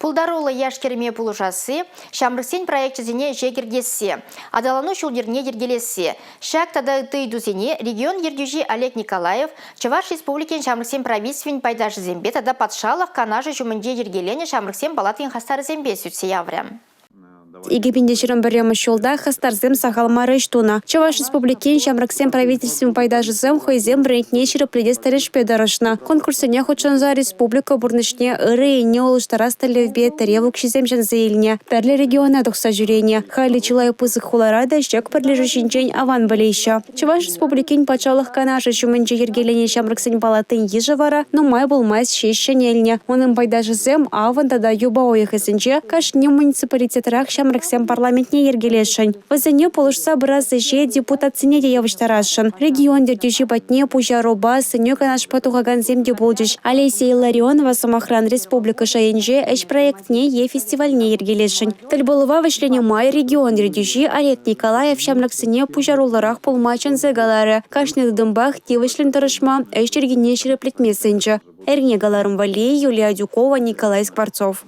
Пулдарула яшкерме пулушасы, шамрыксен проектчизине жегергессе, адалану шулдерне ергелессе. Шак тада тыйдузине регион ергюжи Олег Николаев, Чаваш республикен шамрыксен правительствен пайдаши зембе, тада патшалах канажы жумынде ергелене шамрыксен палатын хастары зембе сүтсе яврям. Египенде шерымбірема шолда хастарзем сахалмары иштуна. Чаваш республикен шамрыксем правительствен пайдажызем хойзем брендне шерепледе старешпе дарышна. Конкурсыне хочанза республика бурнышне ыры не олыштара сталевбе таревук шизем жанзаилне. Перле региона тухса жюрене. Хайли чилай пызык хуларада щек перлежущинчен аван балейша. Чаваш республикен пачалых канажы чумынче ергелене шамрыксен палатын ежевара, но май булмайс шещенельне. Оның пайдажызем аван тада юба ойыхысынче кашне муниципалитетрах шамрыксем парламентне ергелешін. Вазыне полышса біраз же депутатсыне де явыштарашын. Регион дердюжи батне пужа роба сыню канаш патугаган земде болдыш. Олеся Илларионова самохран республика шайынже эш проектне е фестивальне ергелешін. Тальболова вышлене май регион дердюжи Олег Николаев шамрыксыне пужа руларах полмачын зегалары. Кашны дымбах те вышлен тарышма эш тергене шереплетмесынче. Эрне галарым Валей, Юлия Дюкова, Николай Скворцов.